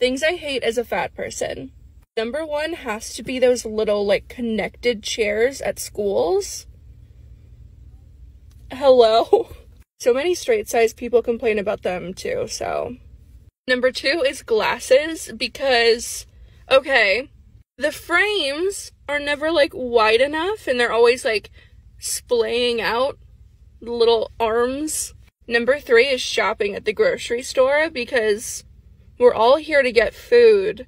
Things I hate as a fat person. Number one has to be those little, like, connected chairs at schools. Hello? So many straight-sized people complain about them, too, so. Number two is glasses, because, okay, the frames are never, like, wide enough, and they're always, like, splaying out the little arms. Number three is shopping at the grocery store, because we're all here to get food.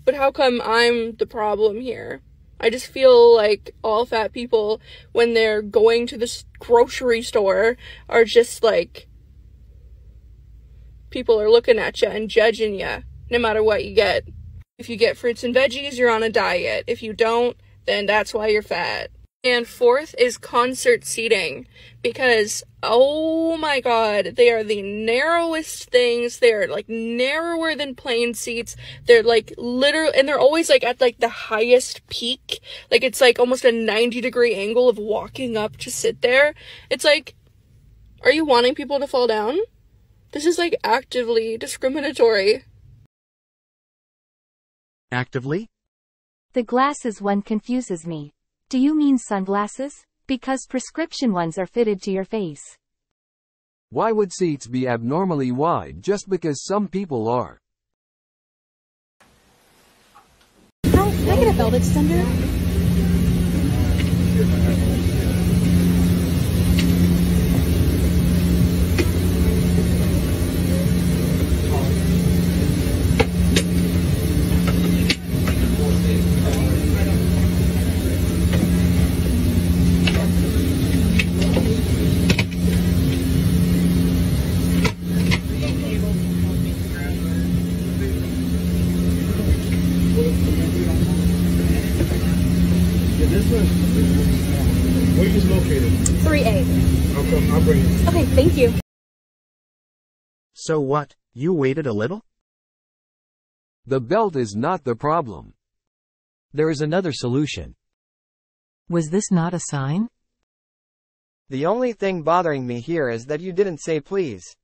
But how come I'm the problem here? I just feel like all fat people, when they're going to the grocery store, are just like, people are looking at you and judging you, no matter what you get. If you get fruits and veggies, you're on a diet. If you don't, then that's why you're fat. And fourth is concert seating, because, oh my god, they are the narrowest things. They're, like, narrower than plane seats. They're, like, literally, and they're always, like, at, like, the highest peak. Like, it's, like, almost a 90-degree angle of walking up to sit there. It's, like, are you wanting people to fall down? This is, like, actively discriminatory. Actively? The glasses one confuses me. Do you mean sunglasses? Because prescription ones are fitted to your face. Why would seats be abnormally wide just because some people are? Hi, can I get a belt extender? Where are you located? 3A. I'll bring it. Okay, thank you. So what? You waited a little? The belt is not the problem. There is another solution. Was this not a sign? The only thing bothering me here is that you didn't say please.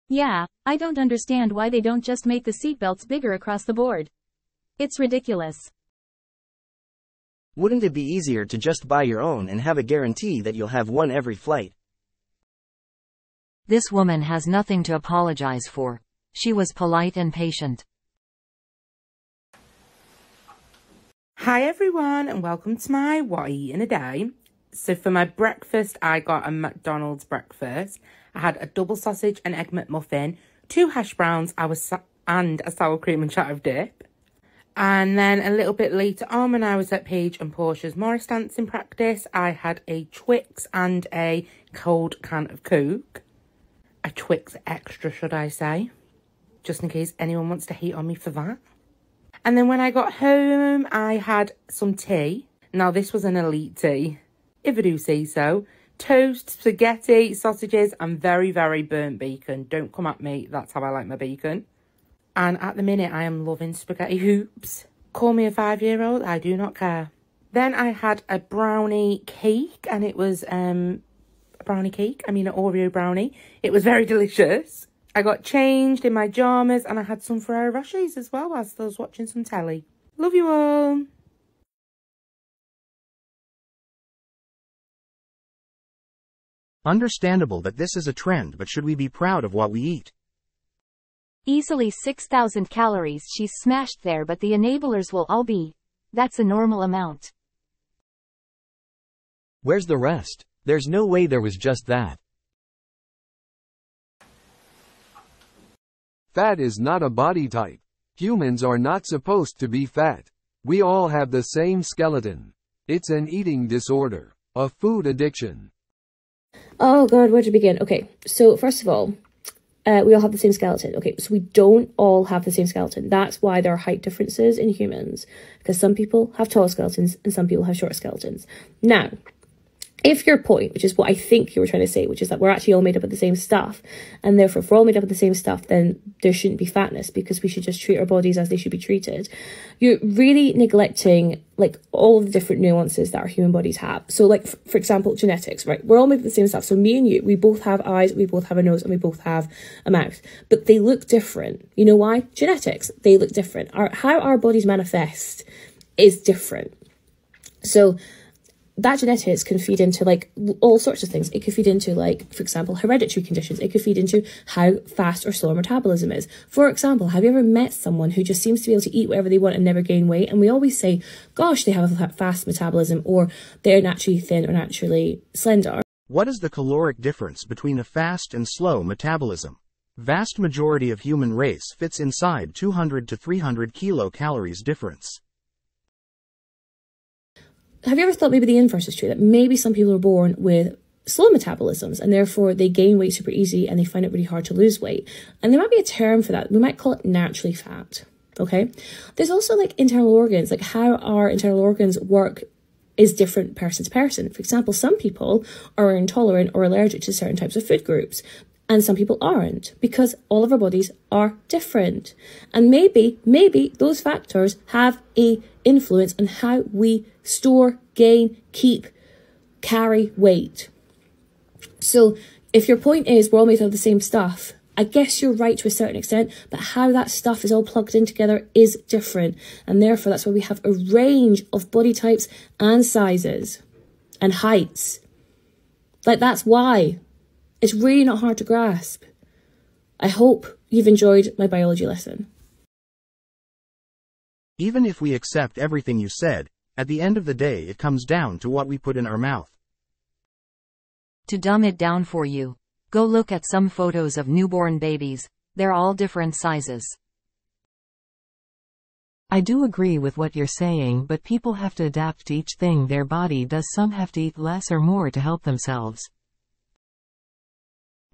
Yeah, I don't understand why they don't just make the seatbelts bigger across the board. It's ridiculous. Wouldn't it be easier to just buy your own and have a guarantee that you'll have one every flight? This woman has nothing to apologize for. She was polite and patient. Hi everyone and welcome to my What I Eat in a Day. So for my breakfast I got a McDonald's breakfast. I had a double sausage and egg McMuffin, 2 hash browns and a sour cream and cheddar dip. And then a little bit later on when I was at Paige and Portia's Morris dancing practice, I had a Twix and a cold can of Coke. A Twix extra, should I say, just in case anyone wants to hate on me for that. And then when I got home, I had some tea. Now this was an elite tea, if I do say so. Toast, spaghetti, sausages, and very, very burnt bacon. Don't come at me, that's how I like my bacon. And at the minute, I am loving spaghetti hoops. Call me a 5-year-old, I do not care. Then I had a brownie cake, and it was an Oreo brownie. It was very delicious. I got changed in my pyjamas, and I had some Ferrero Rochers as well whilst I was watching some telly. Love you all. Understandable that this is a trend, but should we be proud of what we eat? Easily 6,000 calories she's smashed there, but the enablers will all be. That's a normal amount. Where's the rest? There's no way there was just that. Fat is not a body type. Humans are not supposed to be fat. We all have the same skeleton. It's an eating disorder, a food addiction. Oh god, where to begin? Okay, so first of all, we all have the same skeleton. Okay, so we don't all have the same skeleton. That's why there are height differences in humans. Because some people have tall skeletons and some people have short skeletons. Now, if your point, which is what I think you were trying to say, which is that we're actually all made up of the same stuff, and therefore if we're all made up of the same stuff, then there shouldn't be fatness because we should just treat our bodies as they should be treated, you're really neglecting like all of the different nuances that our human bodies have. So like, for example, genetics, right? We're all made of the same stuff. So me and you, we both have eyes, we both have a nose, and we both have a mouth, but they look different. You know why? Genetics, they look different. How our bodies manifest is different. So that genetics can feed into like all sorts of things. It could feed into like, for example, hereditary conditions. It could feed into how fast or slow metabolism is. For example, have you ever met someone who just seems to be able to eat whatever they want and never gain weight? And we always say, gosh, they have a fast metabolism, or they're naturally thin or naturally slender. What is the caloric difference between a fast and slow metabolism? Vast majority of human race fits inside 200 to 300 kilocalories difference. Have you ever thought maybe the inverse is true? That maybe some people are born with slow metabolisms and therefore they gain weight super easy and they find it really hard to lose weight. And there might be a term for that. We might call it naturally fat. Okay. There's also like internal organs, like how our internal organs work is different person to person. For example, some people are intolerant or allergic to certain types of food groups, and some people aren't, because all of our bodies are different. And maybe those factors have a influence on how we store, gain, keep, carry weight. So if your point is we're all made of the same stuff, I guess you're right to a certain extent, but how that stuff is all plugged in together is different. And therefore that's why we have a range of body types and sizes and heights. Like, that's why. It's really not hard to grasp. I hope you've enjoyed my biology lesson. Even if we accept everything you said, at the end of the day it comes down to what we put in our mouth. To dumb it down for you, go look at some photos of newborn babies. They're all different sizes. I do agree with what you're saying, but people have to adapt to each thing their body does. Some have to eat less or more to help themselves.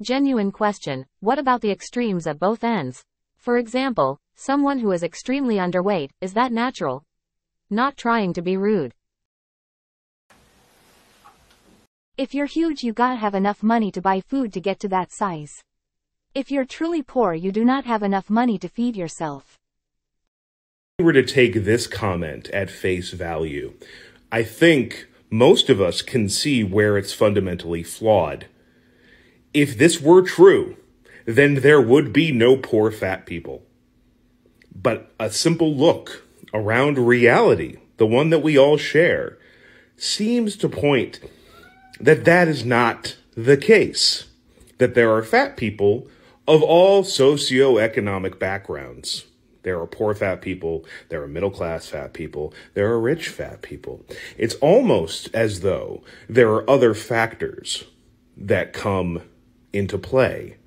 Genuine question, what about the extremes at both ends? For example, someone who is extremely underweight, is that natural? Not trying to be rude. If you're huge, you gotta have enough money to buy food to get to that size. If you're truly poor, you do not have enough money to feed yourself. If we were to take this comment at face value, I think most of us can see where it's fundamentally flawed. If this were true, then there would be no poor fat people. But a simple look around reality, the one that we all share, seems to point that that is not the case. That there are fat people of all socioeconomic backgrounds. There are poor fat people, there are middle-class fat people, there are rich fat people. It's almost as though there are other factors that come into play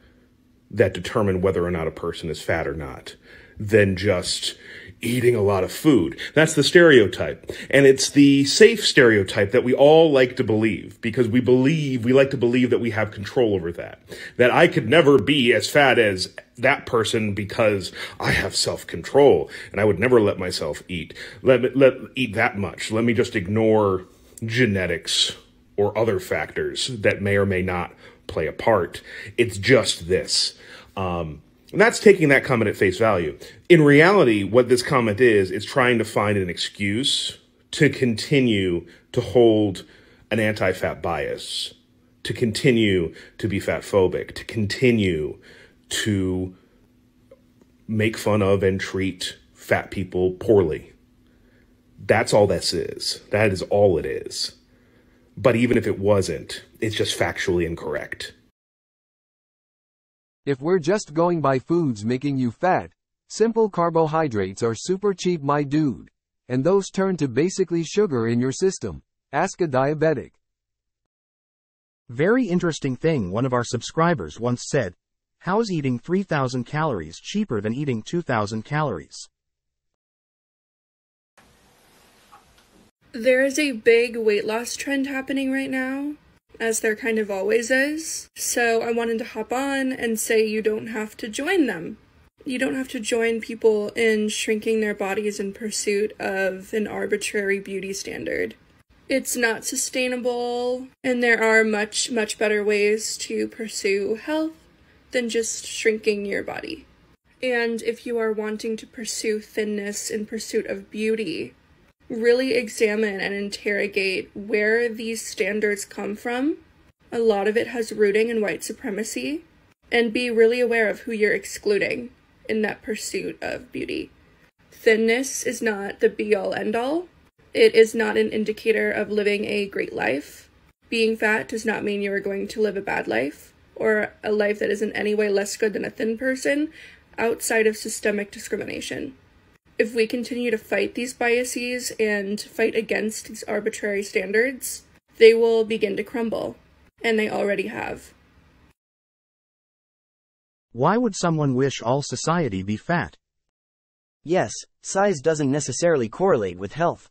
that determine whether or not a person is fat or not than just eating a lot of food. That's the stereotype. And it's the safe stereotype that we all like to believe, because we like to believe that we have control over that. That I could never be as fat as that person because I have self-control and I would never let myself eat that much. Let me just ignore genetics or other factors that may or may not play a part. It's just this. And that's taking that comment at face value. In reality, what this comment is, it's trying to find an excuse to continue to hold an anti-fat bias, to continue to be fat phobic, to continue to make fun of and treat fat people poorly. That's all this is. That is all it is. But even if it wasn't, it's just factually incorrect. If we're just going by foods making you fat, simple carbohydrates are super cheap, my dude. And those turn to basically sugar in your system. Ask a diabetic. Very interesting thing one of our subscribers once said, how's eating 3,000 calories cheaper than eating 2,000 calories? There is a big weight loss trend happening right now, as there kind of always is. So I wanted to hop on and say you don't have to join them. You don't have to join people in shrinking their bodies in pursuit of an arbitrary beauty standard. It's not sustainable, and there are much, much better ways to pursue health than just shrinking your body. And if you are wanting to pursue thinness in pursuit of beauty, really examine and interrogate where these standards come from. A lot of it has rooting in white supremacy, and be really aware of who you're excluding in that pursuit of beauty. Thinness is not the be-all end-all. It is not an indicator of living a great life. Being fat does not mean you are going to live a bad life, or a life that is in any way less good than a thin person, outside of systemic discrimination. If we continue to fight these biases and fight against these arbitrary standards, they will begin to crumble, and they already have. Why would someone wish all society be fat? Yes, size doesn't necessarily correlate with health.